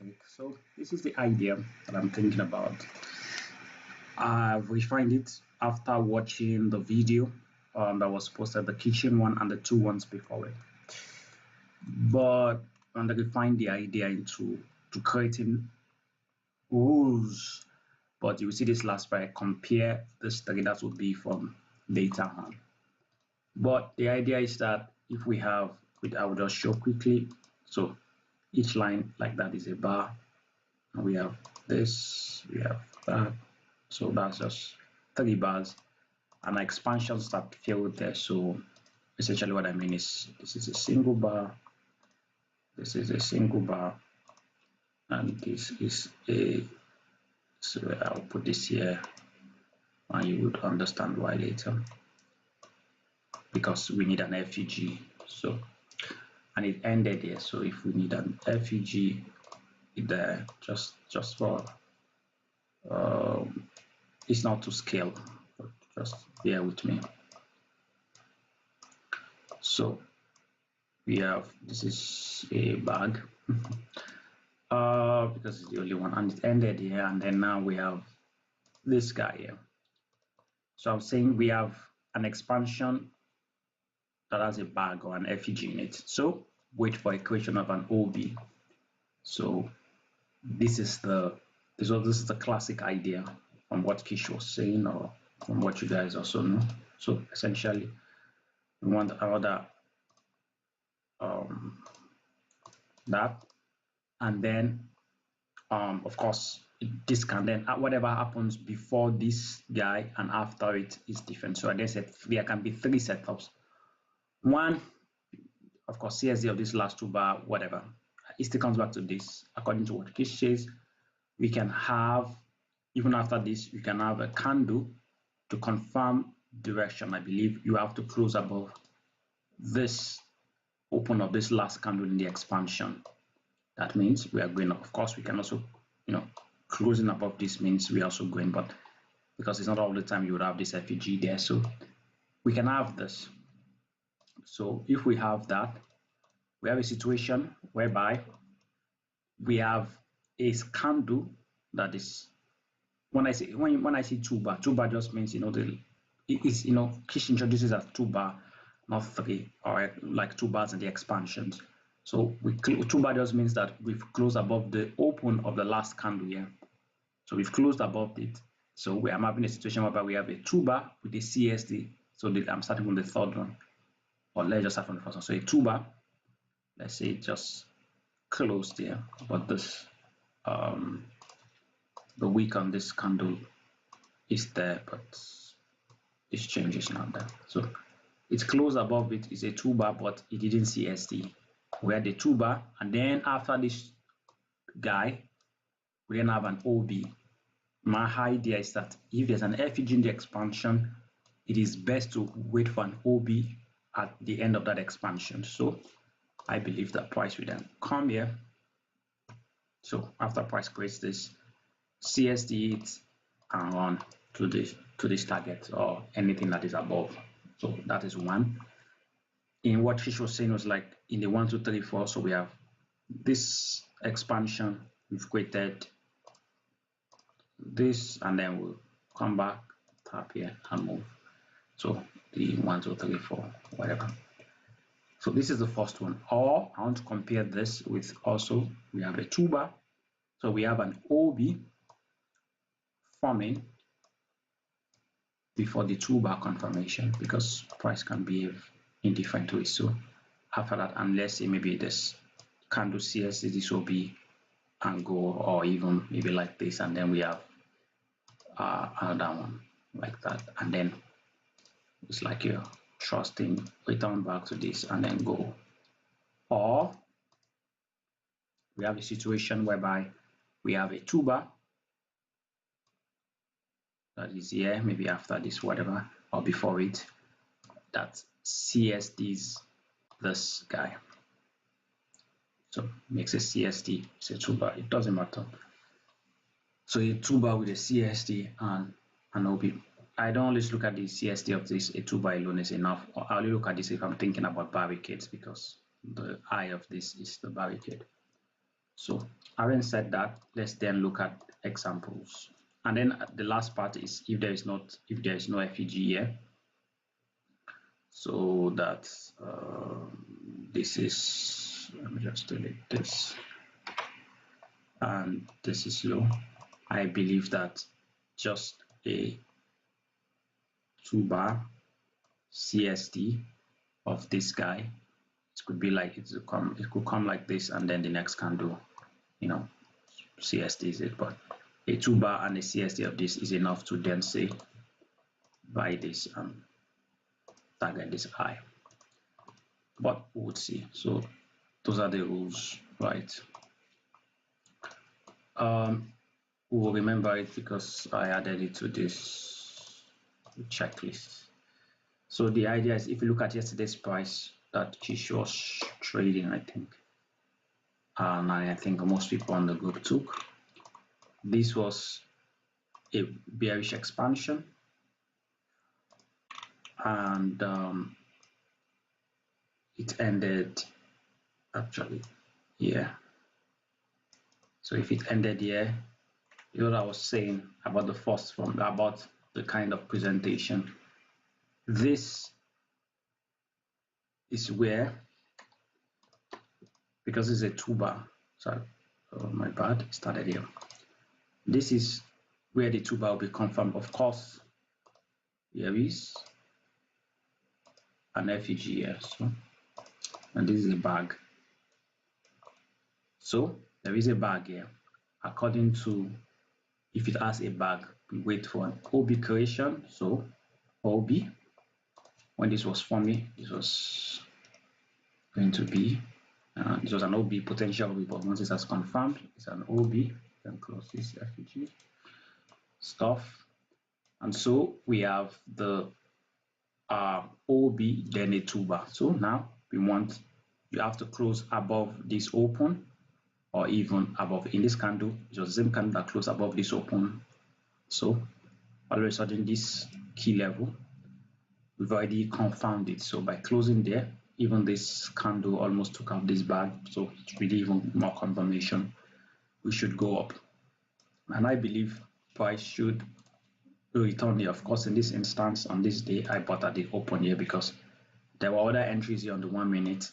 cake. So this is the idea that I'm thinking about. I've refined it after watching the video that was posted, the kitchen one and the two ones before it. But I refined the idea into creating rules. But you will see this last where I compare this three that would be from later on. But the idea is that if we have, I will just show quickly. So each line like that is a bar, and we have this, we have that. So that's just 3 bars and expansions that fill there. So essentially what I mean is this is a single bar, this is a single bar, and this is a, so I'll put this here and you would understand why later, because we need an FEG. So, and it ended here, so if we need an FEG there, just for it's not to scale, but just bear with me. So we have, this is a bag because it's the only one, and it ended here, and then now we have this guy here. So I'm saying we have an expansion that has a bag or an FEG in it. So wait for equation of an OB. So this is the classic idea from what Kish was saying, or from what you guys also know. So essentially we want another that, and then of course this can then whatever happens before this guy and after it is different. So I said there can be 3 setups. One, of course, CSD of this last 2 bar, whatever. It still comes back to this. According to what Kish says, we can have, even after this, you can have a candle to confirm direction. I believe you have to close above this open of this last candle in the expansion. That means we are going up. Of course, we can also, closing above this means we are also going, but because it's not all the time you would have this FEG there, so we can have this. So if we have that, we have a situation whereby we have a candle that is, when I say 2 bar, 2 bar just means Kish introduces as 2 bar, not 3, or like 2 bars in the expansions. So 2 bar just means that we've closed above the open of the last candle here. So we've closed above it. So I'm having a situation whereby we have a 2 bar with a CSD. So I'm starting from the third one, or let's just start from the first one. So a 2 bar, let's say just closed here, but this the wick on this candle is there, but this change is not there. So it's closed above it is a 2 bar, but it didn't CSD. We had the 2 bar, and then after this guy, we then have an OB. My idea is that if there's an FEG in the expansion, it is best to wait for an OB at the end of that expansion. So I believe that price will then come here. So after price creates this, CSD it and run to this target or anything that is above. So that is one. In what Fish was saying was like in the 1, 2, 3, 4. So we have this expansion, we've created this, and then we'll come back, tap here and move. So the 1, 2, 3, 4, whatever. So this is the first one. Or I want to compare this with also we have a 2 bar. So we have an OB forming before the 2 bar confirmation, because price can behave in different ways. So after that, unless say maybe this candle CSD this OB and go, or even maybe like this, and then we have another one like that, and then it's like you're trusting, return back to this and then go. Or we have a situation whereby we have a 2 bar that is here, maybe after this, whatever, or before it, that CSDs this guy. So makes a CSD, it's a 2 bar, it doesn't matter. So a 2 bar with a CSD and an OB. I don't always look at the CSD of this, a 2 bar alone is enough. Or I'll look at this if I'm thinking about barricades, because the eye of this is the barricade. So having said that, let's then look at examples. And then the last part is if there is no FEG here. So that this is, let me just delete this, and this is low. I believe that just a 2-bar CSD of this guy, it could be like it could come like this, and then the next candle, you know, CSD is it, but a 2-bar and a CSD of this is enough to then say buy this and target this high. But we would see. So those are the rules, right? We will remember it because I added it to this checklist. So the idea is, if you look at yesterday's price that she was trading, I think, and I think most people on the group took, this was a bearish expansion, and it ended actually here. So if it ended here, you know what I was saying about the first one, about the kind of presentation. This is where, because it's a 2-bar, sorry, oh, my bad, it started here. This is where the 2-bar will be confirmed. Of course, there is an FEG here, so, and this is a bag. So there is a bag here. According to, if it has a bag, we wait for an OB creation. So OB, when this was forming, this was going to be, this was an OB, potential OB, but once it has confirmed, it's an OB. Then close this FEG stuff. And so we have the OB, then a 2-bar. So now you have to close above this open, or even above. In this candle, it's the same candle that closed above this open. So all of a sudden, this key level, we've already confirmed it. So by closing there, even this candle almost took out this bag. So it's really even more confirmation. We should go up. And I believe price should return here. Of course, in this instance, on this day, I bought at the open here because there were other entries here on the 1 minute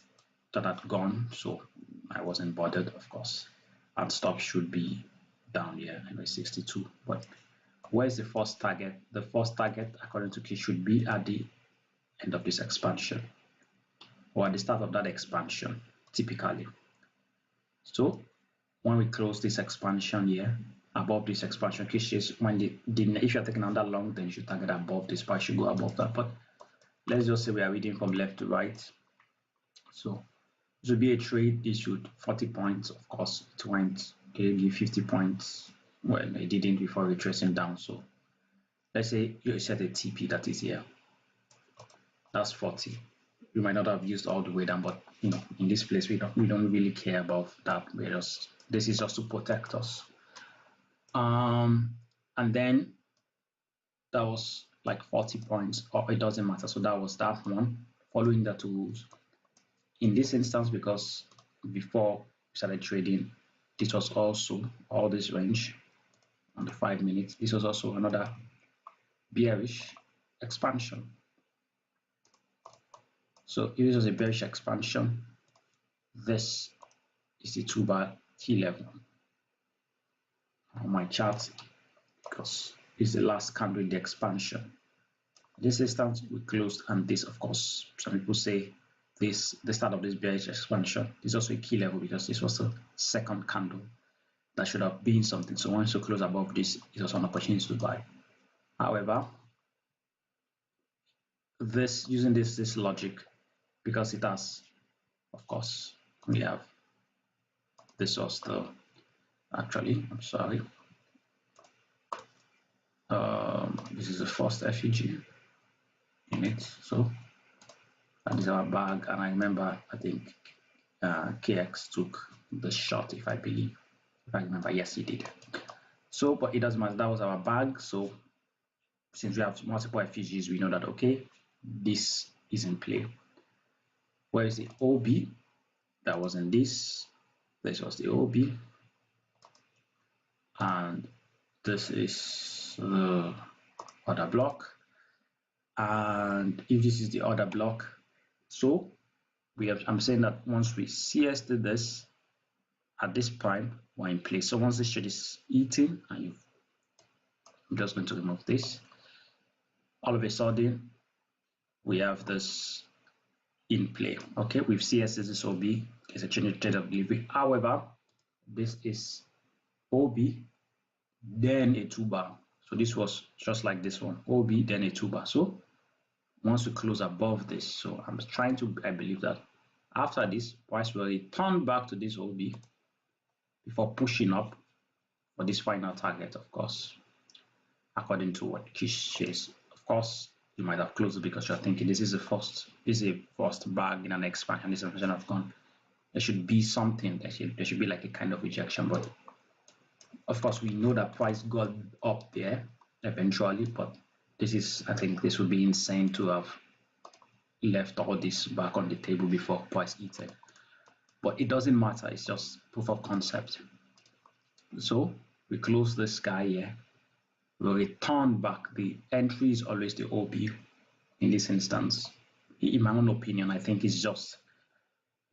that had gone. So I wasn't bothered, of course, and stop should be down here, anyway, 62. But where's the first target? The first target, according to Key, should be at the end of this expansion, or at the start of that expansion, typically. So when we close this expansion here, above this expansion, Key is when if you're taking on that long, then you should target above this price, should go above that. But let's just say we are reading from left to right. So this would be a trade. This should 40 points. Of course, it went, okay, give 50 points. Well, it didn't before retracing down. So let's say you set a TP that is here. That's 40. You might not have used all the way down, but you know, in this place we don't really care about that. This is just to protect us. And then that was like 40 points, or it doesn't matter. So that was that one, following the two rules. In this instance, because before we started trading, this was also all this range on the 5 minutes. This was also another bearish expansion. So if this was a bearish expansion, this is the 2-bar key level on my chart, because it's the last candle in the expansion. In this instance, we closed, and this, of course, some people say this, the start of this bearish expansion, is also a key level because this was the second candle that should have been something. So once you close above this, it's also an opportunity to buy. However, using this logic, because it has, of course, we have this was the, actually, I'm sorry, this is the first FEG in it. So that is our bag, and I remember, I think KX took the shot, if I remember. Yes, he did. So, but it doesn't matter, that was our bag. So since we have multiple FEGs, we know that, okay, this is in play. Where is the OB? That was in this. This was the OB, and this is the other block. And if this is the other block, so I'm saying that once we CSD this at this prime, we're in place. So once this shade is eating, and I'm just going to remove this, all of a sudden we have this in play. Okay, we've CSD this OB. There's a change in trade of delivery. However, this is OB, then a 2-bar. So this was just like this one, OB, then a 2-bar. So once we close above this, so I'm trying to, I believe that after this, price will return back to this OB before pushing up for this final target, of course, according to what Kish says. Of course, you might have closed it because you're thinking this is a first bag in an expansion. This expansion have gone. There should be something. There should be like a kind of rejection, but of course we know that price got up there eventually. But this is, I think, this would be insane to have left all this back on the table before price eats it. But it doesn't matter. It's just proof of concept. So we close this guy here. We'll return back. The entry is always the OB in this instance. In my own opinion, I think it's just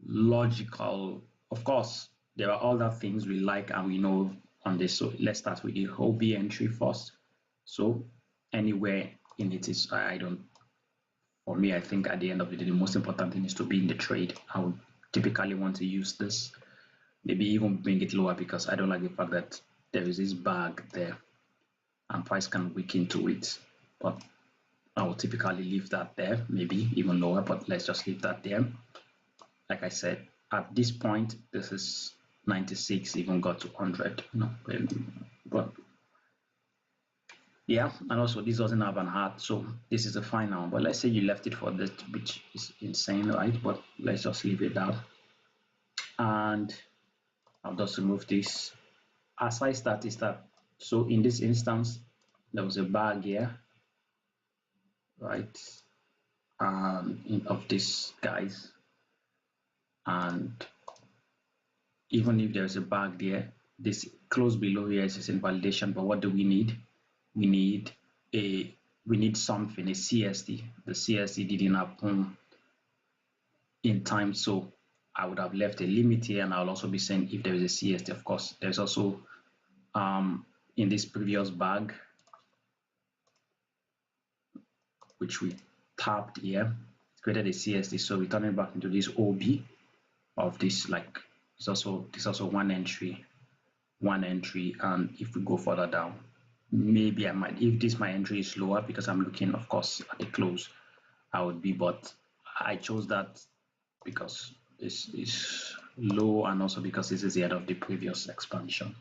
logical. Of course, there are other things we like and we know on this. So let's start with the OB entry first. So anywhere in it is, for me, I think at the end of the day, the most important thing is to be in the trade. I would typically want to use this, maybe even bring it lower, because I don't like the fact that there is this bag there and price can weaken to it. But I will typically leave that there, maybe even lower, but let's just leave that there. Like I said, at this point, this is 96, even got to 100, but yeah. And also this doesn't have an heart, so this is the final. But let's say you left it for this, which is insane, right? But let's just leave it down, and I'll just remove this. As I start is that, so in this instance there was a bag here, right, of this guys, and even if there's a bag there, this close below here is invalidation. But what do we need? We need something, a CSD. The CSD didn't happen in time, so I would have left a limit here, and I'll also be saying if there is a CSD. Of course, there's also in this previous bag, which we tapped here, it created a CSD. So returning back into this OB of this, like, it's also one entry, and if we go further down, maybe I might, if my entry is lower, because I'm looking, of course, at the close, I would be, but I chose that because this is low, and also because this is the end of the previous expansion,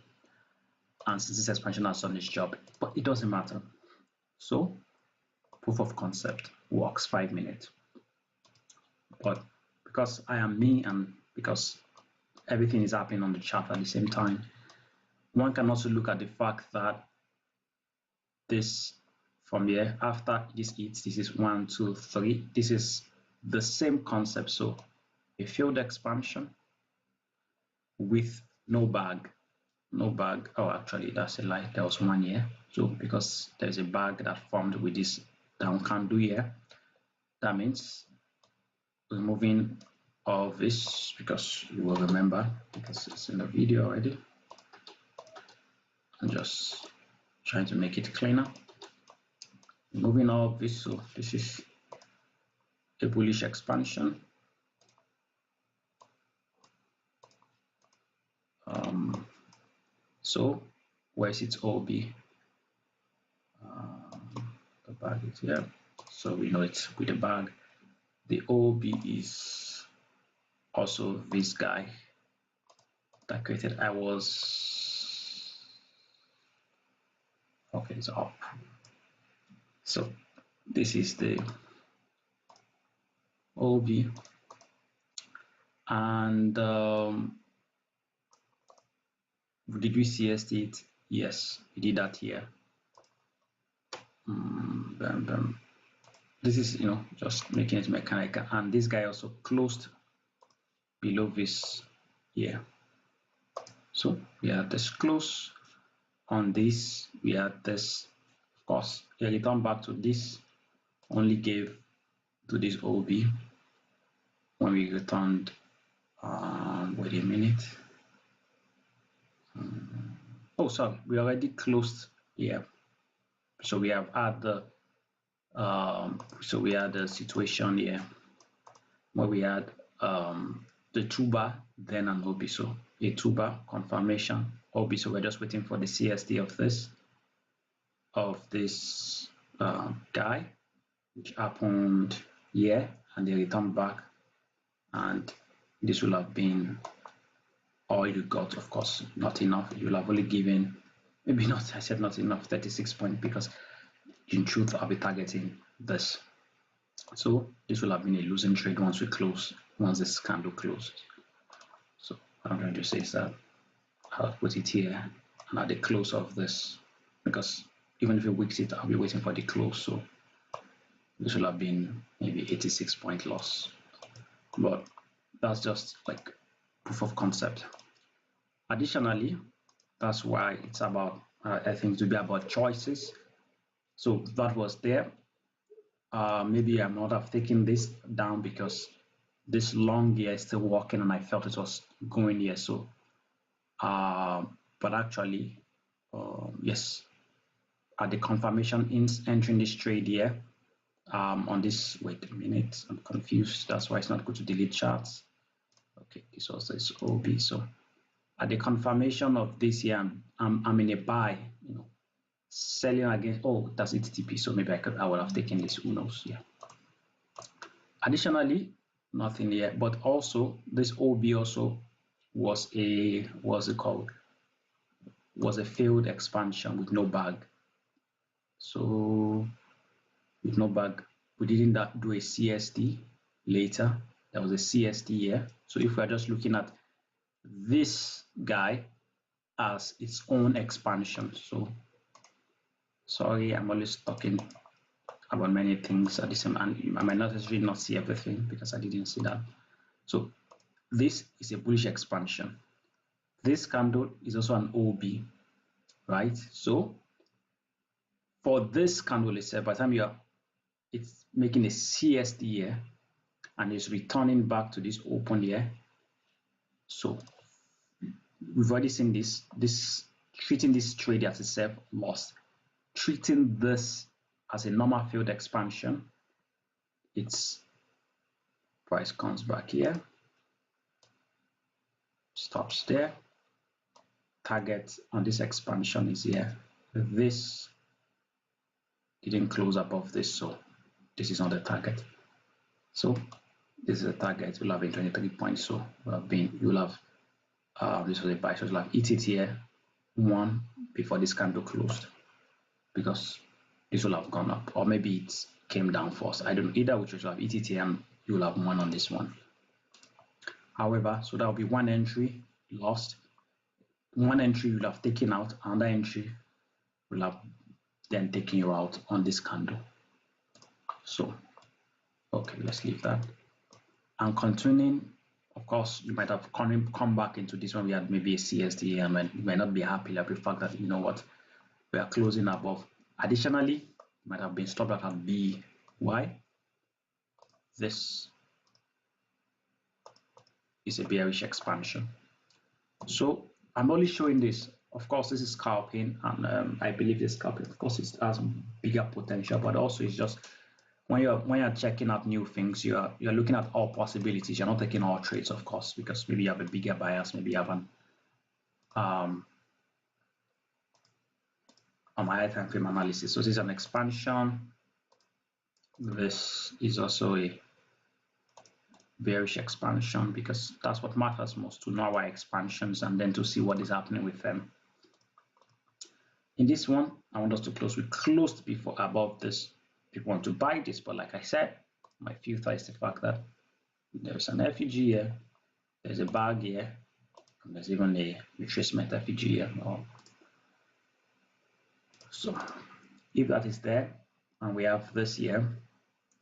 and since this expansion has done its job, but it doesn't matter. So proof of concept works 5 minutes. But because I am me, and because everything is happening on the chart at the same time, one can also look at the fact that this, from here, after this hits, this is 1, 2, 3, this is the same concept. So a failed expansion with no bag. Oh, actually that's a lie, there was one here. So because there's a bag that formed with this down candle here, that means removing all of this, because you will remember, because it's in the video already. I'm just trying to make it cleaner. Removing all of this, so this is a bullish expansion. So where's its OB? The bag is here, so we know it's with the bag. The OB is also this guy that created. Okay, it's up. So this is the OB, and did we CSD it? Yes, we did that here. This is, just making it mechanical, and this guy also closed below this here. So we had this close on this, we had this, of course, a return back to this only gave to this OB when we returned, wait a minute. Oh, sorry, we already closed here. So we have had the situation here where we had the 2-bar, then an OB. So a 2-bar confirmation OB. So we're just waiting for the CSD of this guy, which happened here, and they returned back, and this will have been all you got. Of course, not enough. You'll have only given, maybe not, I said not enough, 36 points, because in truth I'll be targeting this. So this will have been a losing trade once this candle closes. So what I'm trying to say is that I'll put it here and at the close of this, because even if it wicks it, I'll be waiting for the close. So this will have been maybe 86 point loss, but that's just like proof of concept. Additionally, that's why it's about, I think, to be about choices. So that was there. Maybe I might have taken this down because this long here is still working and I felt it was going here. So, but actually, yes, at the confirmation in entering this trade here, on this, wait a minute, I'm confused. That's why it's not good to delete charts. Okay, this also is OB. So at the confirmation of this here, I'm in a buy, selling against, oh, that's HTTP. So maybe I would have taken this, who knows, yeah. Additionally, nothing here, but also this OB also was a, what's it called, was a failed expansion with no bag. So with no bag, we didn't do a CSD later. There was a CSD here. So if we're just looking at this guy as its own expansion, so sorry, I'm always talking about many things at the same time, and I might not necessarily not see everything because I didn't see that. So this is a bullish expansion. This candle is also an OB, right? So for this candle itself, by the time it's making a CSD here and it's returning back to this open here. So we've already seen this treating this trade as itself lost, treating this as a normal field expansion. Its price comes back here, stops there. Target on this expansion is here. This didn't close above this, so this is not the target. So this is the target. We'll have been 23 points. So you'll have this was a buy, so you'll have hit it here one before this candle closed, because this will have gone up, or maybe it came down first. I don't know, either which will have hit it here and you'll have one on this one. However, so that will be one entry lost. One entry you'll have taken out, another entry will have then taken you out on this candle. So okay, let's leave that. And continuing, of course, you might have come back into this one. We had maybe a CSD and you might not be happy like the fact that, you know what, we are closing above. Additionally, you might have been stopped at B. Why? This is a bearish expansion. So I'm only showing this. Of course, this is scalping, and I believe this scalping, of course, it has bigger potential, but also it's just when you're checking out new things, you're looking at all possibilities. You're not taking all trades, of course, because maybe you have a bigger bias, maybe you have an on my high time frame analysis. So this is an expansion. This is also a bearish expansion, because that's what matters most, to know our expansions and then to see what is happening with them. In this one, I want us to close. We closed before above this. People want to buy this, but like I said, my filter is the fact that there's an FEG here, there's a bag here, and there's even a retracement FEG here. So if that is there, and we have this here,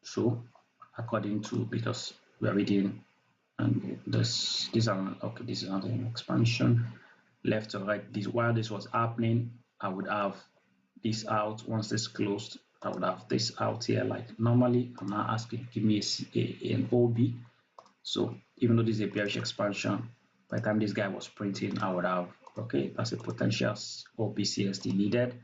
so according to, because we are reading, and this is okay, this is not an expansion. left to right. This while this was happening, I would have this out. Once this closed, I would have this out here. Like normally, I'm not asking give me an OB. So even though this is a bearish expansion, by the time this guy was printing, I would have, okay, that's a potential OB+CSD needed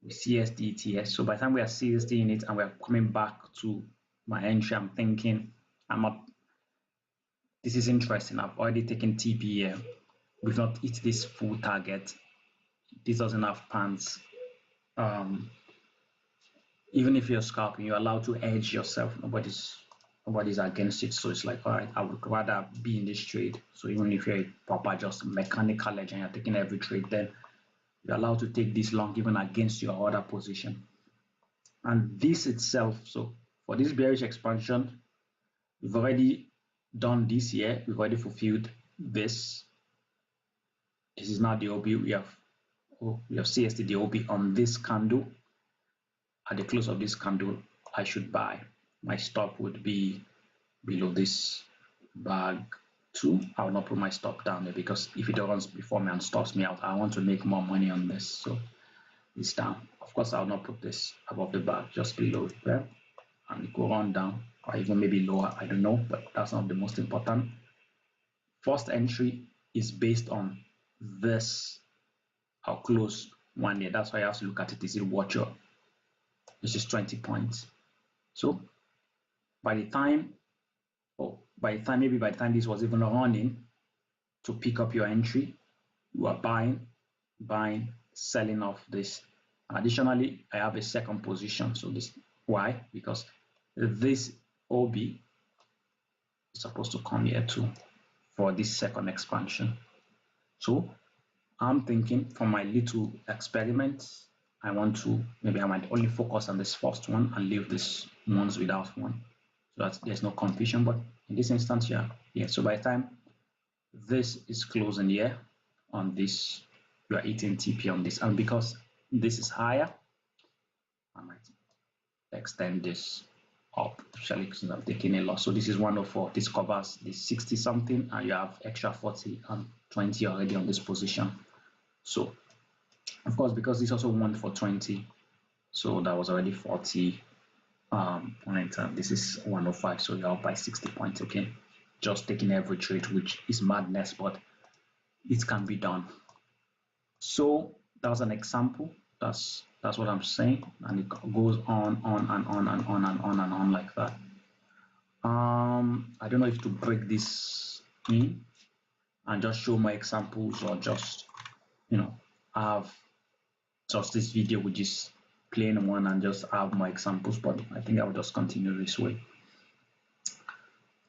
with CSD TS. So by the time we are CSD in it and we are coming back to my entry, I'm thinking, this is interesting. I've already taken TP here. We've not hit this full target. This doesn't have pants. Even if you're scalping, you're allowed to edge yourself. Nobody's against it. So it's like, all right, I would rather be in this trade. So even if you're a proper just mechanical edge and you're taking every trade, then you're allowed to take this long even against your other position. And this itself, so for this bearish expansion, we've already done this here. We've already fulfilled this. This is now the OB. We have CSD the OB on this candle. At the close of this candle, I should buy. My stop would be below this bag 2. I will not put my stop down there because if it runs before me and stops me out, I want to make more money on this. So it's down. Of course, I will not put this above the bag, just below it there, and it will run down, or even maybe lower. I don't know, but that's not the most important. First entry is based on this. How close 1 year. That's why you have to look at it. Is it watcher? This is 20 points. So by the time this was even running to pick up your entry, you are buying, selling off this. Additionally, I have a second position. So this, why? Because this OB is supposed to come here too for this second expansion. So I'm thinking for my little experiments, I might only focus on this first one and leave this ones without one, so that there's no confusion. But in this instance, yeah. So by the time this is closing here on this, you are eating TP on this, and because this is higher, I might extend this up, especially since I'm taking a loss. So this is 104. This covers this 60 something, and you have extra 40 and 20 already on this position. So of course, because this also went for 20, so that was already 40 points, and this is 105, so you're up by 60 points again. Just taking every trade, which is madness, but it can be done. So that was an example. That's what I'm saying, and it goes on and on like that. I don't know if to break this in and just show my examples, or just have just this video which is plain one and just have my examples, but I think I will just continue this way.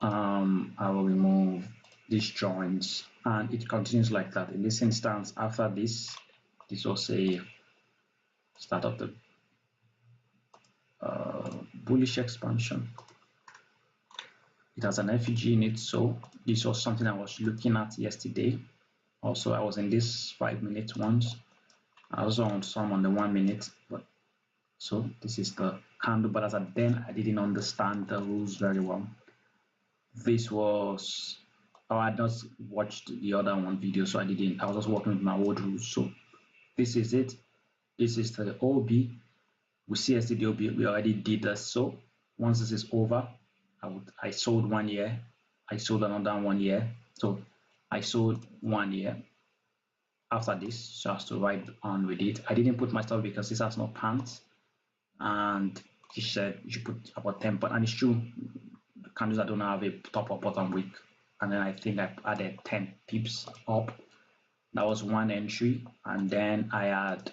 I will remove these joints and it continues like that. In this instance, after this was a start of the bullish expansion. It has an FEG in it, so this was something I was looking at yesterday. Also, I was in this 5-minute ones. I also on some on the 1 minute, but so this is the candle. But as at then, I didn't understand the rules very well. This was, I had not watched the other one video, so I was just working with my old rules. So this is it. This is the OB. We CSD the OB. We already did that. So once this is over, I sold 1 year. I sold another 1 year. So I sold 1 year. After this, so I have to write on with it. I didn't put my stop because this has no pants, and he said you should put about 10 points, and it's true. Candles that don't have a top or bottom wick, and then I think I added 10 pips up. That was one entry, and then I had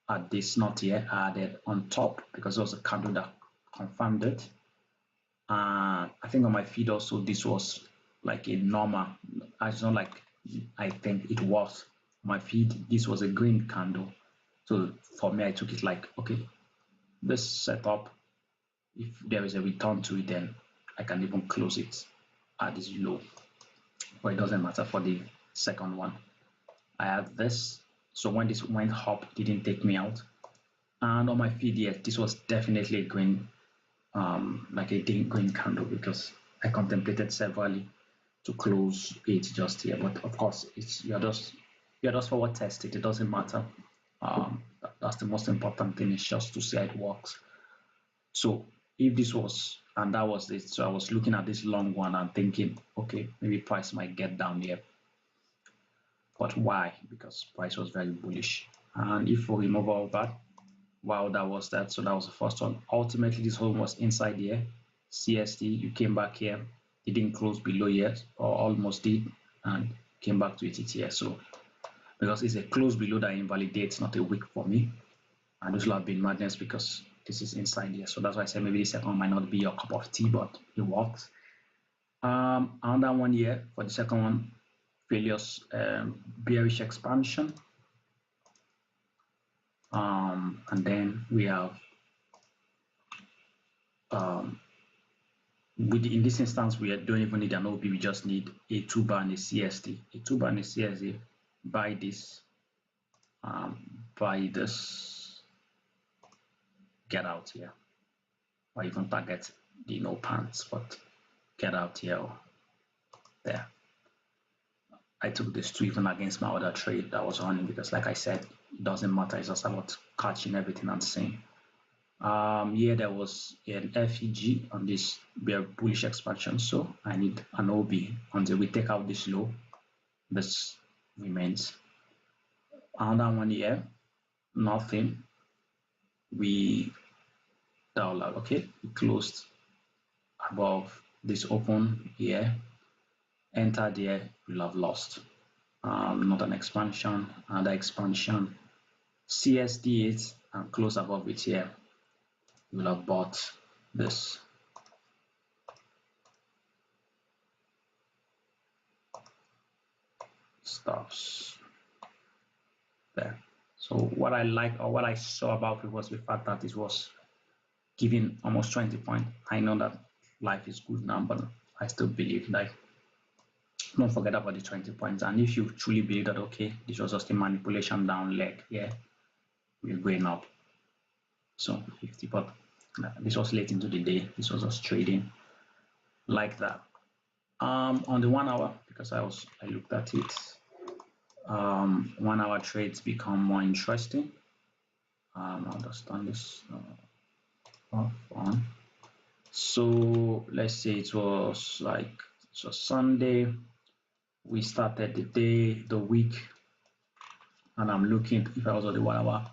at this not here, I added on top because it was a candle that confirmed it. I think on my feed also this was like a normal. It's not like I think it was my feed. This was a green candle, so for me I took it like, okay, this setup, if there is a return to it, then I can even close it at this low, but it doesn't matter for the second one. I had this, so when this went up, it didn't take me out. And on my feed, yes, this was definitely a green, like a green candle, because I contemplated severally to close it just here. But of course, you're just forward test it. It doesn't matter. That's the most important thing, is just to see how it works. So if this was, and that was it, so I was looking at this long one and thinking, okay, maybe price might get down here. But why? Because price was very bullish. And if we remove all that, wow, that was that. So that was the first one. Ultimately, this whole was inside here. CSD, you came back here, it didn't close below here, or almost did, and came back to it here. So because it's a close below that invalidates, not a wick for me. And this will have been madness because this is inside here. So that's why I said maybe the second one might not be your cup of tea, but it works. Another one here for the second one, failures, bearish expansion. And then we have in this instance, we don't even need an OB, we just need a 2-bar and a CSD. A 2-bar and a CSD, buy this, get out here, or even target the no pants, but get out here or there. I took this two even against my other trade that was running, because like I said, it doesn't matter, it's just about catching everything and seeing. Here there was an FEG on this bullish expansion, so I need an OB until we take out this low. This remains. Another one here, nothing. We closed above this open here, entered here, we'll have lost. Not an expansion, another expansion. CSD it and close above it here, we'll have bought this. Stops there. So what I like, or what I saw about it, was the fact that it was giving almost 20 points. I know that life is good now, but I still believe, like, don't forget about the 20 points. And if you truly believe that, okay, this was just a manipulation down leg, yeah, we're going up. So 50, but this was late into the day. This was just trading like that. On the 1 hour, because I looked at it, 1 hour trades become more interesting. I'll just turn this off on. So let's say it was Sunday. We started the day, the week, and I'm looking, if I was on the 1 hour,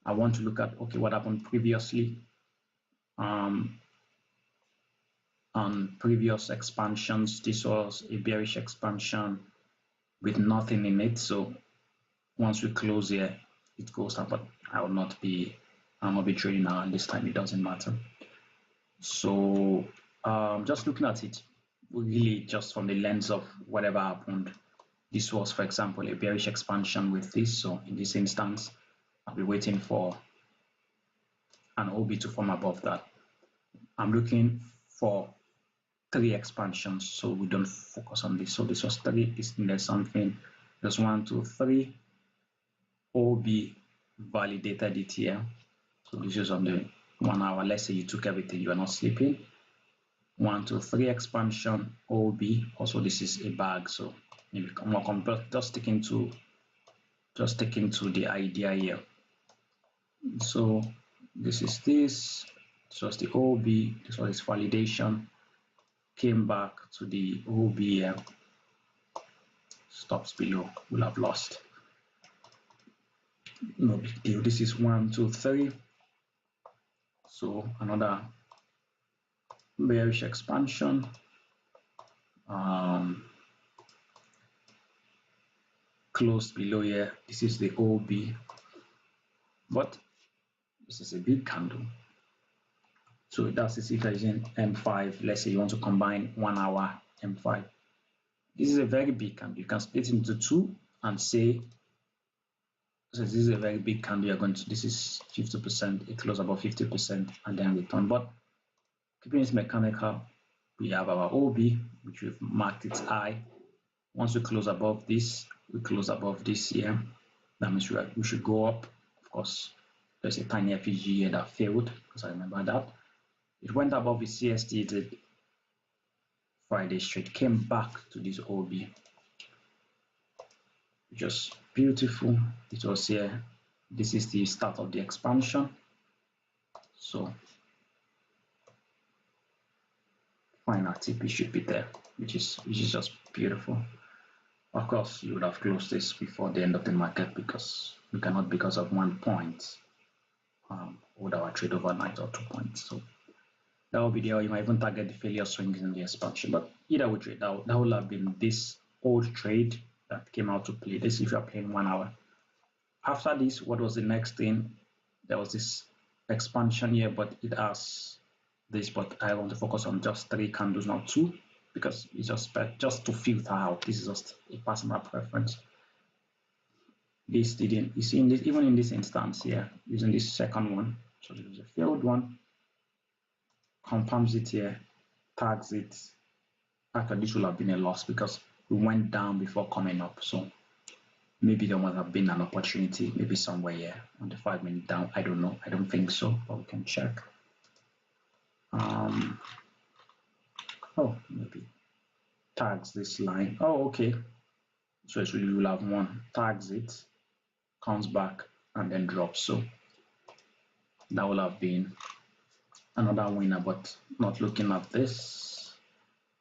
I want to look at, okay, what happened previously. On previous expansions, this was a bearish expansion with nothing in it. So once we close here, it goes up, but I'll not be trading now, and this time it doesn't matter. So just looking at it, really just from the lens of whatever happened. This was, for example, a bearish expansion with this. So in this instance, I'll be waiting for an OB to form above that. I'm looking for 3 expansions, so we don't focus on this. So this was 3, there's something, there's 1, 2, 3, OB validated it here. So this is on the 1 hour. Let's say you took everything, you are not sleeping. 1, 2, 3 expansion, OB. Also, this is a bag, so maybe more complex. Just sticking to the idea here. So this is this. This was the OB. This was its validation. Came back to the OB here. Stops below. We'll have lost. No big deal. This is 1, 2, 3. So another bearish expansion. Closed below here. This is the OB, but this is a big candle. So that's if there is an M5. Let's say you want to combine 1 hour M5. This is a very big candle. You can split it into 2 and say, so this is a very big candle. You're going to, this is 50%, it close above 50%, and then return. But keeping it mechanical, we have our OB, which we've marked its high. Once we close above this, we close above this here. That means we should go up. Of course, there's a tiny FEG here that failed, because I remember that. It went above the CSD, Friday straight, came back to this OB, just beautiful. It was here. This is the start of the expansion. So final TP should be there, which is just beautiful. Of course, you would have closed this before the end of the market because we cannot, because of 1 point, hold our trade overnight or 2 points. So that will be there. You might even target the failure swings in the expansion. But either way, trade that would have been this old trade that came out to play. This if you are playing 1 hour. After this, what was the next thing? There was this expansion here, but it has this. But I want to focus on just 3 candles, not 2, because it's just to filter out. This is just a personal preference. This didn't, you see, in this, even in this instance here, using this second one, so it was a failed one, confirms it here, tags it. Actually, this will have been a loss because we went down before coming up. So maybe there must have been an opportunity, maybe somewhere here on the 5 minute down. I don't know. I don't think so, but we can check. Oh, maybe tags this line. Oh, okay. So it will have one, tags it, comes back, and then drops. So that will have been another winner, but not looking at this.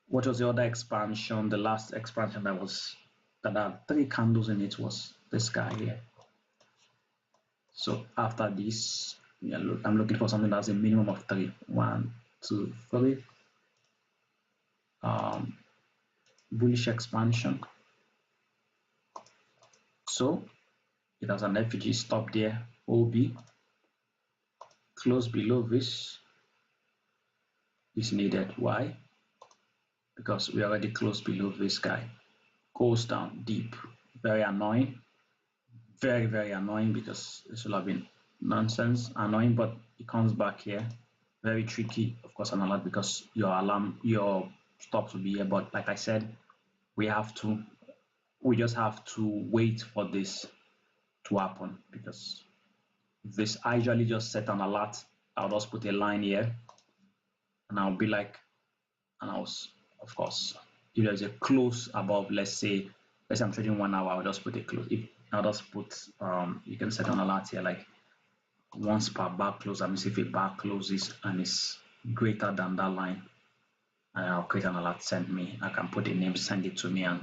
What was the other expansion? The last expansion that had 3 candles in it was this guy here. So after this, yeah, look, I'm looking for something that's a minimum of 3. 1, 2, 3. Bullish expansion. So it has an FG stop there, OB, close below this is needed. Why? Because we already closed below this guy. Goes down deep. Very annoying. Very, very annoying because this will have been nonsense. Annoying, but it comes back here. Very tricky, of course, an alert because your stops will be here. But like I said, we just have to wait for this to happen because this, I usually just set an alert. I'll just put a line here and I'll be like, and of course, if there's a close above, let's say I'm trading 1 hour, I'll just put a close. If I'll just put, you can set an alert here like once per bar close. That means if a bar closes and is greater than that line, and I'll create an alert, send me. I can put a name, send it to me, and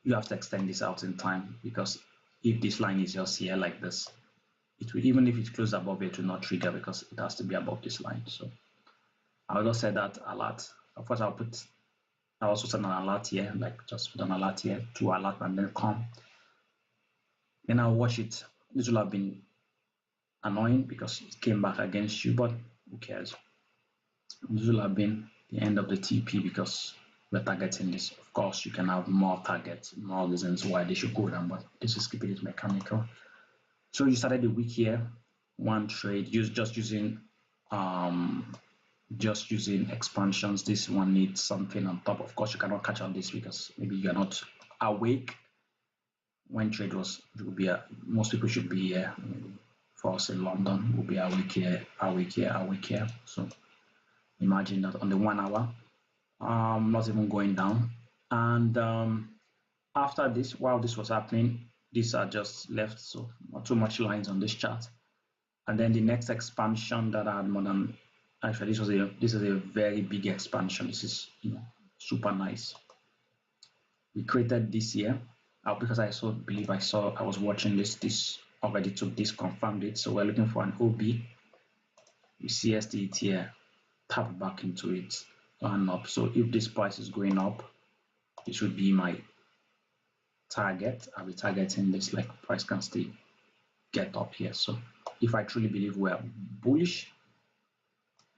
you have to extend this out in time because if this line is just here like this, it will, even if it's closed above it, will not trigger because it has to be above this line. So I'll just set that alert. Of course, I'll also set an alert here, like just put an alert here, to alert and then come. Then I'll watch it. This will have been annoying because it came back against you, but who cares? This will have been the end of the TP because we're targeting this. Of course, you can have more targets, more reasons why they should go down, but this is keeping it mechanical. So you started the week here, 1 trade, just using expansions. This one needs something on top. Of course, you cannot catch on this because maybe you're not awake when trade will be most people should be here. For us in London, will be awake here. So imagine that on the 1 hour, not even going down. And after this, while this was happening, these are just left, so not too much lines on this chart. And then the next expansion that I had more than, actually this is a very big expansion. This is super nice. We created this here because I was watching this already took this, confirmed it. So we're looking for an OB. We CSD it here, tap back into it, and up. So if this price is going up, this would be my target. I'll be targeting this, like price can still get up here. So if I truly believe we're bullish,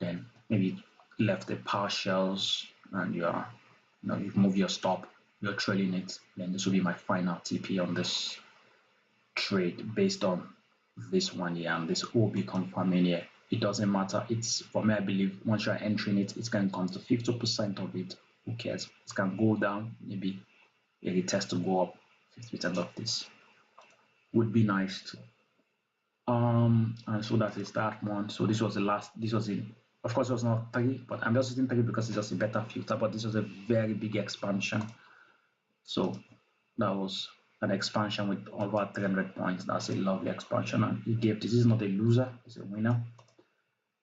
then maybe left the partials and you move your stop, you're trailing it, then this will be my final TP on this trade based on this one here and this OB confirming here. It doesn't matter. It's, for me, I believe once you're entering it, it's going to come to 50% of it. Who cares? It can go down, maybe a retest to go up 50% of this. Would be nice too. And so that is that one. So this was the last, this was in Of course, it was not 3, but I'm just using 3 because it's just a better filter. But this was a very big expansion. So that was an expansion with over 300 points. That's a lovely expansion. And he gave this is not a loser, it's a winner.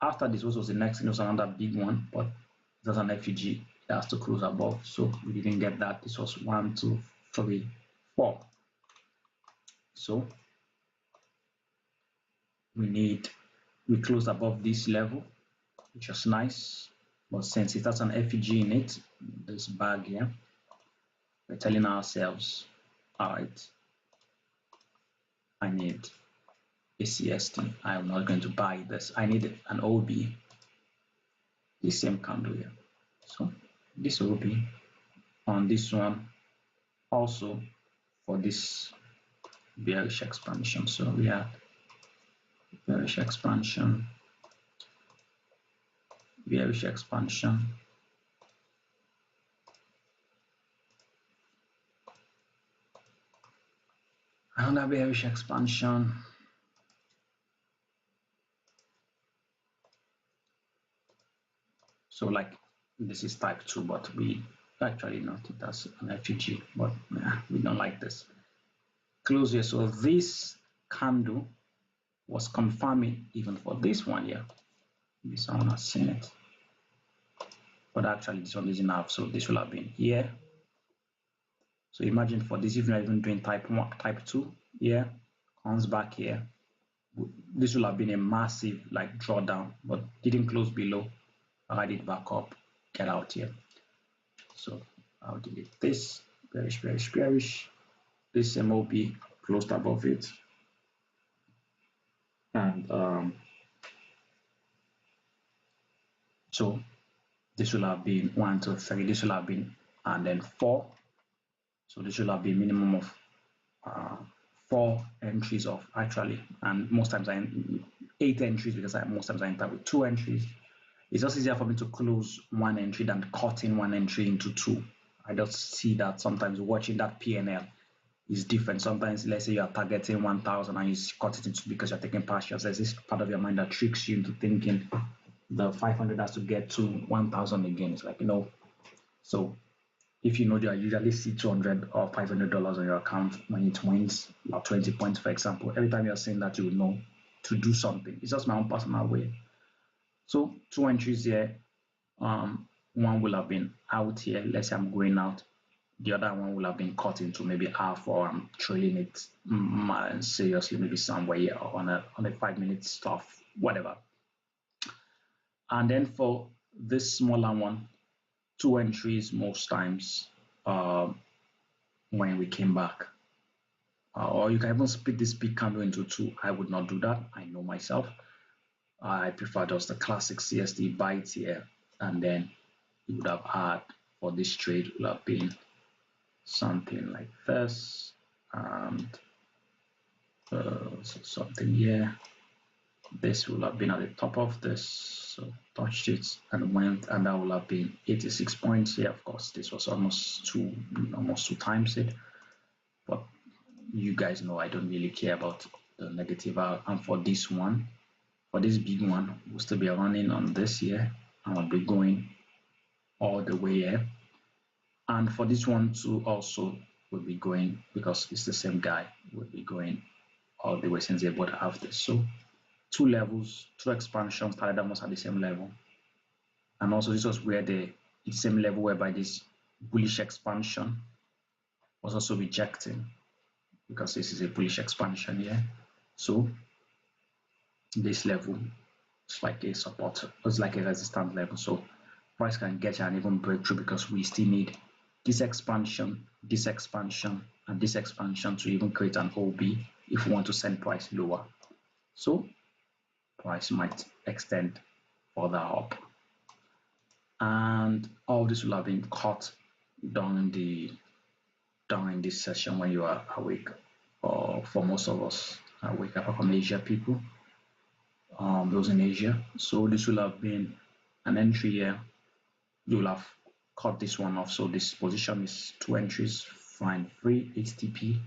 After this, what was the next thing? It was another big one, but it was an FUG. It has to close above. So we didn't get that. This was 1, 2, 3, 4. So we closed above this level, which was nice. But since it has an FUG in it, this bag here, we're telling ourselves, all right, I need a CST. I'm not going to buy this. I need an OB, the same candle here. So this OB on this one also for this bearish expansion. So we have bearish expansion, bearish expansion, another bearish expansion, so like this is type 2, but we actually not it as an FUG, but yeah, we don't like this. Close here. So this candle was confirming even for this one here. Maybe someone has seen it, but actually this one doesn't have, so this will have been here. So imagine for this, if you're not even doing type 1, type 2 here, comes back here, this will have been a massive like drawdown, but didn't close below. Ride it back up, get out here. So I'll delete this, bearish, bearish, bearish. This MOB closed above it, and so this will have been 1, 2, 3. This will have been, and then 4. So this will have been minimum of 4 entries of actually, and most times I 8 entries because most times I enter with 2 entries. It's just easier for me to close 1 entry than cutting 1 entry into 2. I just see that sometimes watching that PNL is different. Sometimes, let's say you are targeting 1,000 and you cut it into because you're taking partials. There's this part of your mind that tricks you into thinking the 500 has to get to 1,000 again. It's like, so if you know you usually see $200 or $500 on your account when it wins, about 20 points, for example, every time you're saying that, you will know to do something. It's just my own personal way. So 2 entries here. One will have been out here. Let's say I'm going out. The other one will have been cut into maybe half, or I'm trailing it seriously, maybe somewhere here on a 5-minute stuff, whatever. And then for this smaller one, 2 entries most times when we came back. Or you can even split this big candle into 2. I would not do that. I know myself. I prefer just the classic CSD bite here, and then you would have had for this trade would have been something like this, and so something here. This will have been at the top of this, so touched it and went, and that will have been 86 points here. Of course, this was almost two times it, but you guys know I don't really care about the negative. And for this one, for this big one, we'll still be running on this here, and I'll be going all the way here. And for this one too, also will be going, because it's the same guy, will be going all the way since they both have this. So 2 levels, 2 expansions started almost at the same level. And also this was where the same level whereby this bullish expansion was also rejecting, because this is a bullish expansion here. So this level is like a support, it's like a resistance level. So price can get an even breakthrough, because we still need this expansion, and this expansion to even create an OB if we want to send price lower. So price might extend further up, and all this will have been caught during this session when you are awake, or for most of us awake, apart from Asia people, those in Asia. So this will have been an entry here. You will have cut this one off. So this position is 2 entries, fine, free HTP.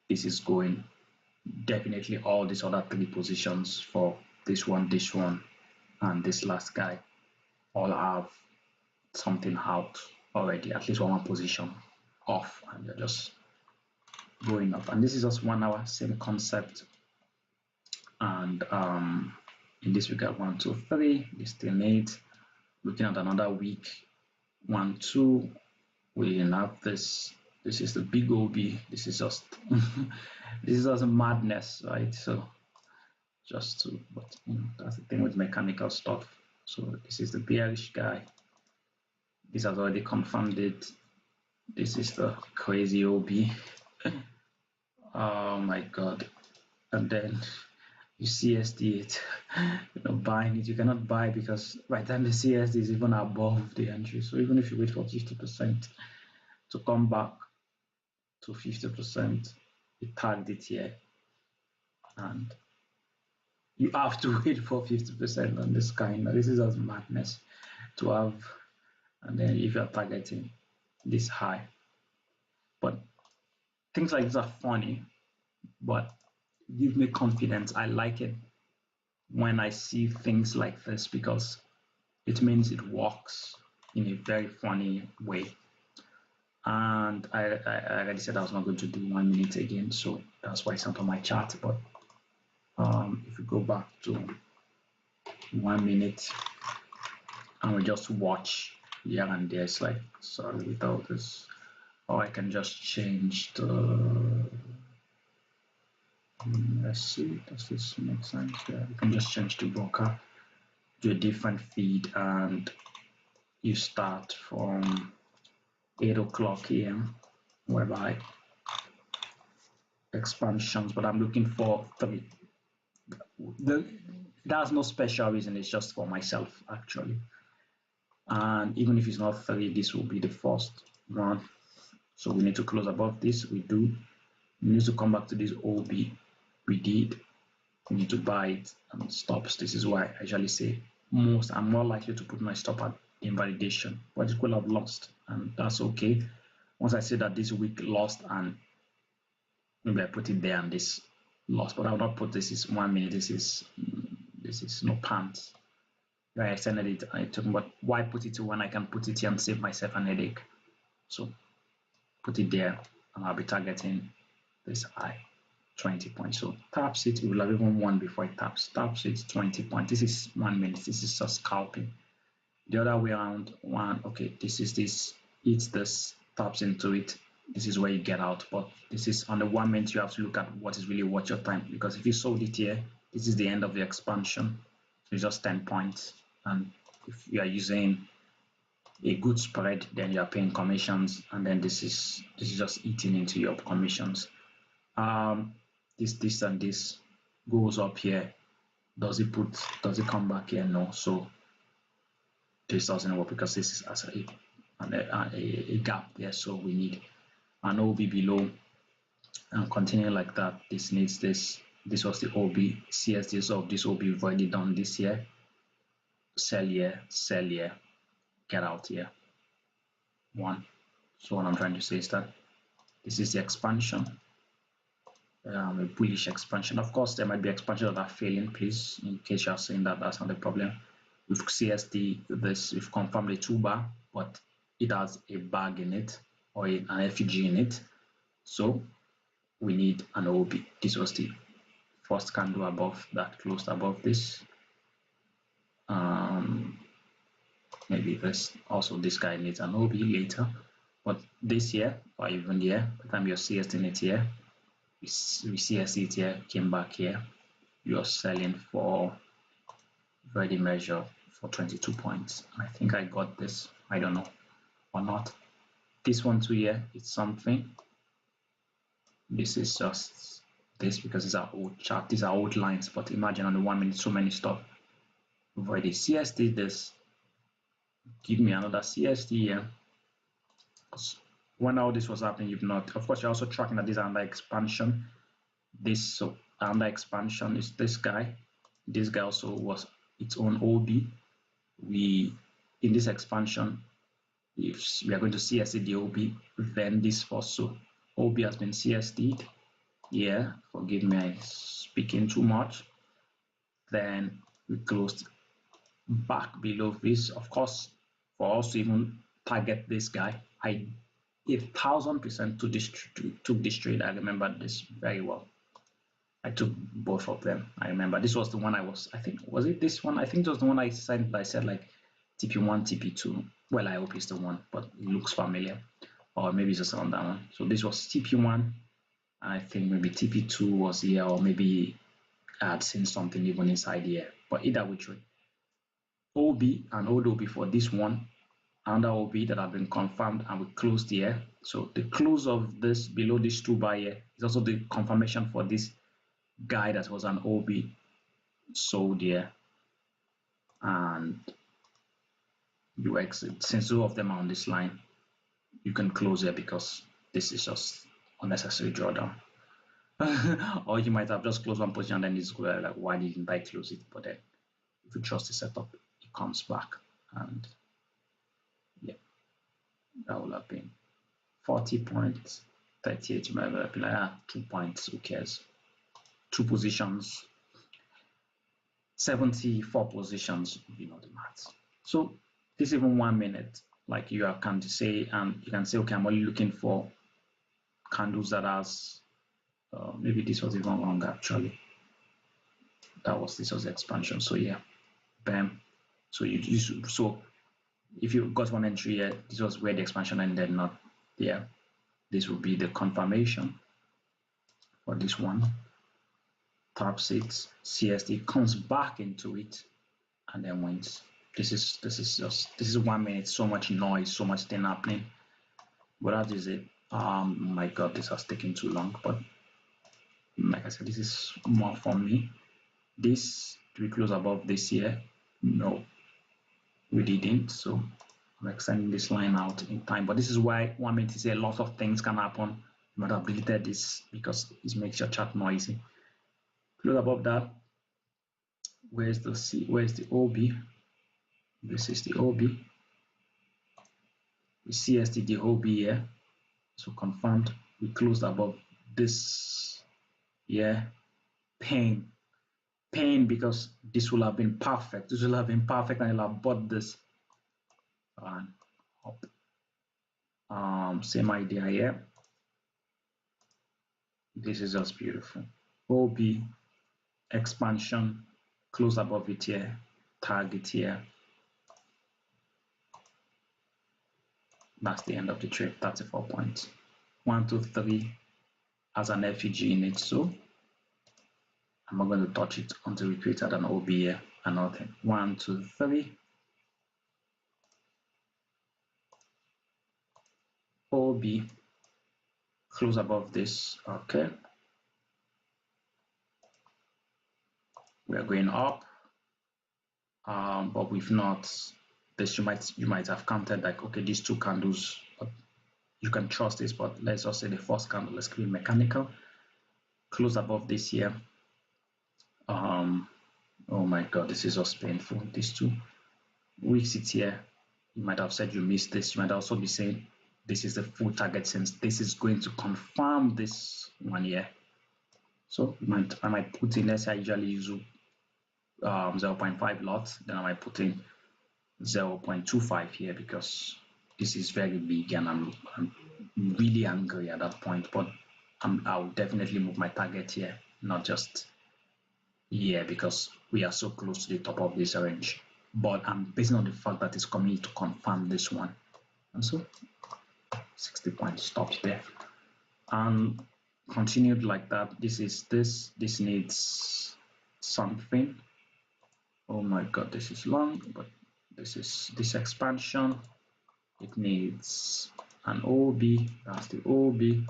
This is going definitely all these other 3 positions for this one, and this last guy all have something out already, at least one position off, and they're just going up. And this is just 1 hour, same concept. And in this we got 1, 2, 3, this still 8. Looking at another week, 1, 2, we have this. This is the big OB. This is just this is just a madness, right? So just to, but that's the thing with mechanical stuff. So this is the bearish guy. This has already confirmed it. This is the crazy OB. Oh my god. And then you CSD it, buying it. You cannot buy because by the time the CSD is even above the entry. So even if you wait for 50% to come back to 50%, you tagged it here, and you have to wait for 50% on this kind. This is just madness to have. And then if you're targeting this high, but things like this are funny, but give me confidence. I like it when I see things like this because it means it works in a very funny way. And I already said I was not going to do 1 minute again, so that's why it's not on my chart. But if we go back to 1 minute and we just watch here and there, it's like, sorry, without this, or I can just change the, let's see, does this make sense? Yeah, you can just change the broker to a different feed, and you start from 8 o'clock AM, whereby expansions, but I'm looking for 3. That's no special reason, it's just for myself actually. And even if it's not 3, this will be the first one. So we need to close above this. We do. We need to come back to this OB. We did. We need to buy it and stops. This is why I usually say I'm more likely to put my stop at invalidation, but it will have lost, and that's okay. Once I say that this week lost, and maybe I put it there and this lost, but I will not put this is 1 minute. This is no pants. I extended it. I took, but why put it when I can put it here and save myself an headache? So put it there, and I'll be targeting this high, 20 points. So taps it, it will have even won before it taps it, 20 points. This is 1 minute. This is just scalping. The other way around, okay, this is this, eats this, taps into it. This is where you get out. But this is on the 1 minute, you have to look at what is really worth your time, because if you sold it here, this is the end of the expansion. So it's just 10 points. And if you are using a good spread, then you are paying commissions, and then this is just eating into your commissions. This and this goes up here. Does it come back here? No. So this doesn't work because this is as a gap there. So we need an OB below and continue like that. This needs this. This was the OB CSD. So this OB we've already done this here. Sell here, get out here. 1. So what I'm trying to say is that this is the expansion, a bullish expansion. Of course, there might be expansions that are failing. Please, in case you are saying that, that's not the problem. With CSD, we've confirmed a 2-bar, but it has a bag in it or an FG in it. So we need an OB. This was the first candle above that closed above this. Maybe this guy needs an OB later, but this here or even here, by the time you're CSing it here, we CSD it here, came back here, you're selling for ready measure for 22 points. I think I got this, I don't know or not. This one too here, it's something. This is just this because it's our old chart, these are old lines, but imagine on the 1 minute so many stuff. We've already CSD this. Give me another CSD here. When all this was happening, you've not, of course, you're also tracking that this is under expansion. This under expansion is this guy. This guy also was its own OB. In this expansion, if we are going to CSD the OB, then this first. So OB has been CSD'd. Yeah, forgive me, I'm speaking too much. Then we closed back below this. Of course, for us to even target this guy, I 1,000% took this trade. I remember this very well. I took both of them. I remember this was the one I think, was it this one? I think it was the one I sent. I said like TP1, TP2. Well, I hope it's the one, but it looks familiar. Or maybe it's just on that one. So this was TP1. I think maybe TP2 was here, or maybe I had seen something even inside here. But either which way, OB and old OB for this one, another OB that have been confirmed, and we closed here. So the close of this below this 2-bar here is also the confirmation for this guy that was an OB sold here, and you exit. Since two of them are on this line, you can close here because this is just unnecessary drawdown. Or you might have just closed one position and then it's like, why didn't I close it? But then if you trust the setup, it comes back, and yeah, that would have been 40 points, 38. You might have been like, 2 points, who cares? 2 positions, 74 positions, you know the maths. So this even 1 minute, like you can say, and you can say, okay, I'm only looking for candles that has maybe this was even wrong actually. This was the expansion. So yeah, bam. So so if you got one entry here, this was where the expansion ended, not there. This will be the confirmation for this one. Taps it, CSD comes back into it, and then wins. This is 1 minute. So much noise, so much thing happening. But that is it. My God, this has taken too long. But like I said, this is more for me. This, do we close above this here? No, we didn't. So I'm extending this line out in time. But this is why 1 minute is a lot of things can happen. You might have deleted this because it makes your chart noisy. Close above that. Where's the C? Where's the OB? This is the OB. We CSD the OB here. So confirmed. We closed above this. Yeah. Pain because this will have been perfect. This will have been perfect, and I'll have bought this. And up. Same idea here. This is just beautiful. OB expansion, close above it here, target here. That's the end of the trade. 34 points. 1, 2, 3 has an FEG in it, so I'm not going to touch it until we created an OB here. Another thing. 1, 2, 3. OB, close above this. Okay. We are going up, but we've not. This you might have counted like, okay, these 2 candles, but you can trust this. But let's just say the first candle, let's keep it mechanical. Close above this here. Oh my God, this is just painful. These 2 weeks it's here. You might have said you missed this. You might also be saying this is the full target, since this is going to confirm this one here. So I might put in, let's say I usually use 0.5 lots, then I might put in 0.25 here because this is very big and I'm really angry at that point. But I'll definitely move my target here, not just here, because we are so close to the top of this range. But I'm basing on the fact that it's coming to confirm this one. And so 60 points stopped there and continued like that. This needs something. Oh my God, this is long, but this expansion, it needs an OB. That's the OB.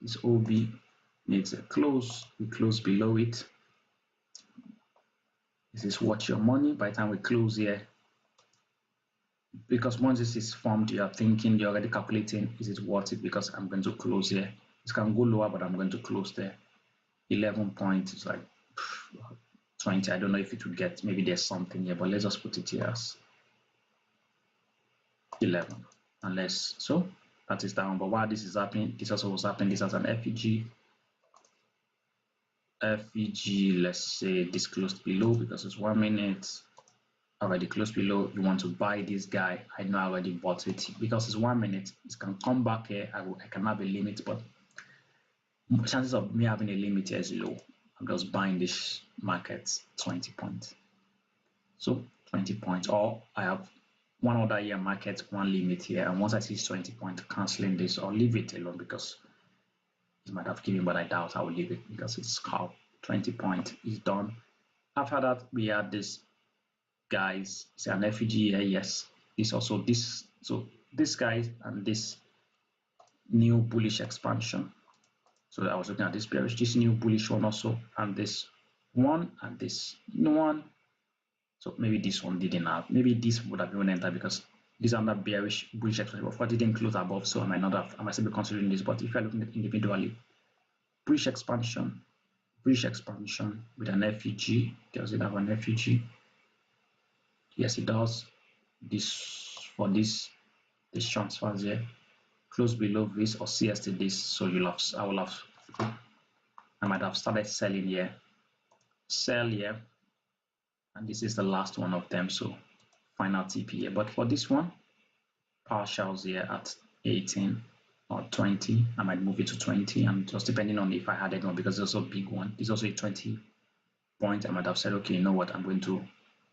This OB needs a close. We close below it. This is watch your money. By the time we close here, because once this is formed, you're already calculating, is it worth it? Because I'm going to close here. This can go lower, but I'm going to close there. 11 points is like 20. I don't know if it would get, maybe there's something here, but let's just put it here as 11. Unless, so that is down. But while this is happening, this also was happening. This has an FEG. Let's say this closed below because it's 1 minute. already close below. You want to buy this guy. I know I already bought it because it's 1 minute. It can come back here. I can have a limit, but chances of me having a limit here is low. I'm just buying this market 20 points. So 20 points, or I have one other year market, one limit here, and once I see 20 points, canceling this or leave it alone because it might have given, but I doubt I will leave it because it's how 20 points is done. After that, we have this guys, it's an FEG here, yes. This also this, so this guy and this new bullish expansion. So I was looking at this bearish, this new bullish one also, and this one and this one. So maybe this one didn't have, maybe this would have been entered because these are not bearish bullish expansion. Of course, it didn't close above, so I might not have, I might still be considering this. But if you're looking at it individually, bullish expansion with an FEG. Does it have an FEG? Yes, it does. This for this transfers here, close below this or CST this. So I might have started selling here, sell here, and this is the last one of them. So final TP here. But for this one, partials here at 18 or 20, I might move it to 20, and just depending on if I had it one, because it's also a big one. It's also a 20 point. I might have said, okay, you know what, I'm going to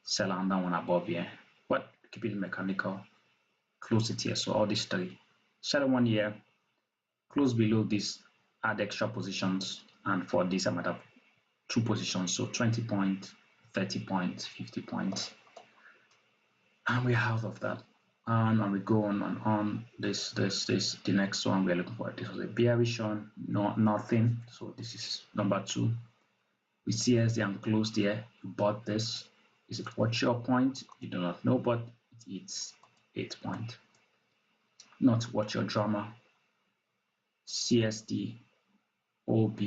sell another one above here, but keep it mechanical, close it here. So all these three, sell one here, close below this, add extra positions, and for this I might have 2 positions, so 20 points, 30 points, 50 points, and we're out of that. And we go on and on. This the next one we're looking for. This was a bearish one, nothing. So this is number 2. We CSD and closed here. You bought this. Is it what your point? You do not know, but it's 8 point. Not what your drama. CSD OB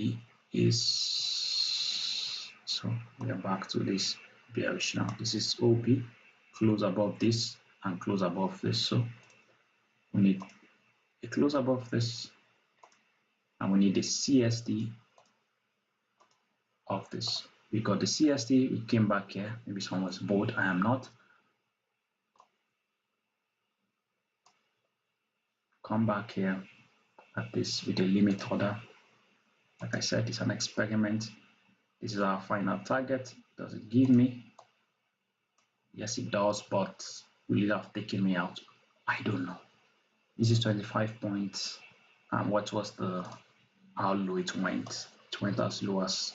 is, so we are back to this bearish now. This is OB, close above this and close above this. So we need a close above this, and we need a CSD of this. We got the CSD, we came back here. Maybe someone was bored. I am not. Come back here at this with a limit order. Like I said, it's an experiment. This is our final target. Does it give me? Yes, it does, but will it have taken me out? I don't know. This is 25 points. And what was how low it went? It went as low as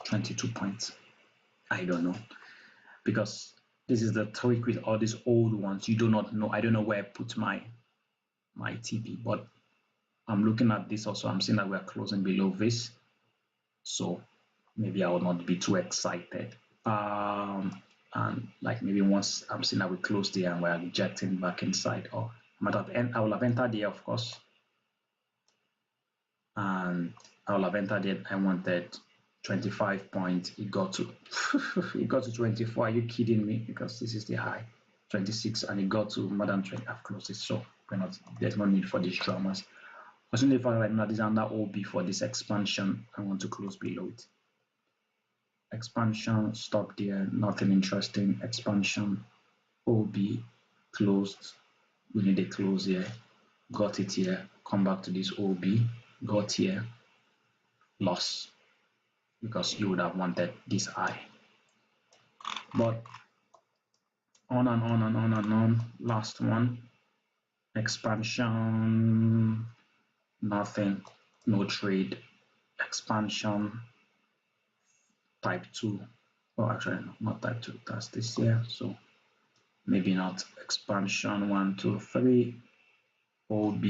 22 points. I don't know. Because this is the trick with all these old ones. You do not know. I don't know where I put my TP, but I'm looking at this also. I'm seeing that we're closing below this. So maybe I will not be too excited. And like maybe once I'm seeing that we closed there and we're rejecting back inside, or I will have entered there, of course. And I will have entered it. I wanted 25 points. It got to it got to 24. Are you kidding me? Because this is the high, 26, and it got to more than 20. I've closed it, so there's no need for these dramas. Assuming if I know this under OB for this expansion, I want to close below it. Expansion, stop there, nothing interesting. Expansion, OB, closed. We need a close here. Got it here. Come back to this OB. Got here. Loss. Because you would have wanted this high. But on and on and on and on. Last one. Expansion. Nothing. No trade. Expansion. Type 2. Oh, actually, no, not type 2. That's this here. So maybe not. Expansion 1, 2, 3. OB.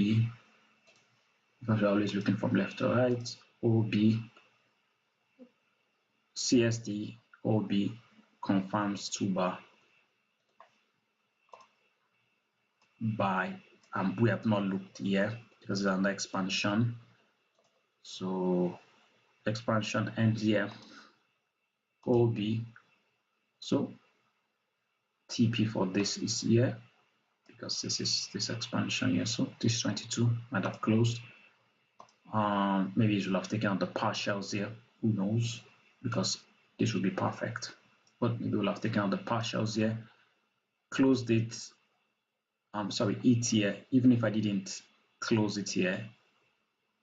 Because we're always looking from left to right. OB. CSD. OB. Confirms 2-bar. Buy. We have not looked here because it's under expansion. So expansion ends here. OB. So TP for this is here because this is this expansion here. So this 22 might have closed. Maybe it will have taken out the partials here. Who knows? Because this will be perfect. but maybe we'll have taken out the partials here, closed it. Sorry, it here. Even if I didn't close it here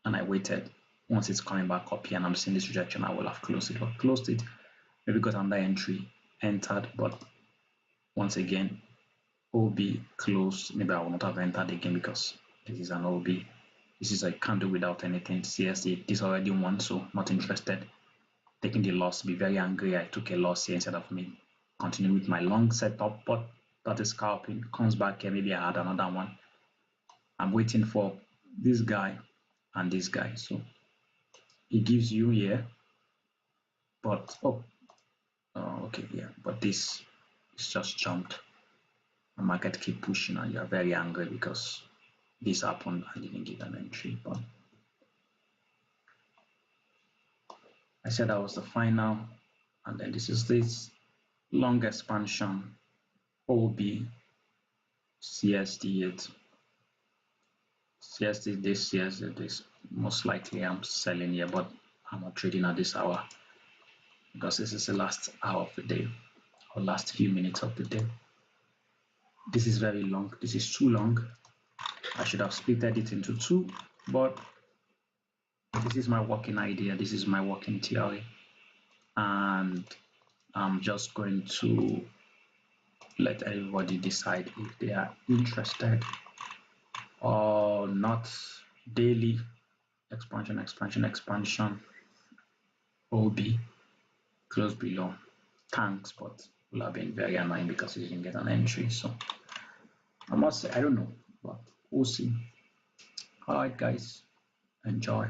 and I waited, once it's coming back up here and I'm seeing this rejection, I will have closed it, but closed it, maybe got another entry, entered, but once again, OB closed. Maybe I will not have entered again because this is an OB. This is a candle without anything. CSD, this already won, so not interested. Taking the loss, be very angry. I took a loss here instead of me continuing with my long setup, but that is scalping. Comes back here, maybe I had another one. I'm waiting for this guy and this guy. So it gives you here, but okay, yeah, but this is just jumped. The market keep pushing and you're very angry because this happened and didn't get an entry. But I said that was the final, and then this is this long expansion OB CSD8. CSD this, CSD this. Most likely I'm selling here, but I'm not trading at this hour because this is the last hour of the day or last few minutes of the day. This is very long. This is too long. I should have splitted it into two, but this is my working idea. This is my working theory, and I'm just going to let everybody decide if they are interested or not. Daily expansion, expansion, expansion. OB close below. Thanks, but will have been very annoying because you didn't get an entry. So I must say, I don't know, but we'll see. All right, guys, enjoy.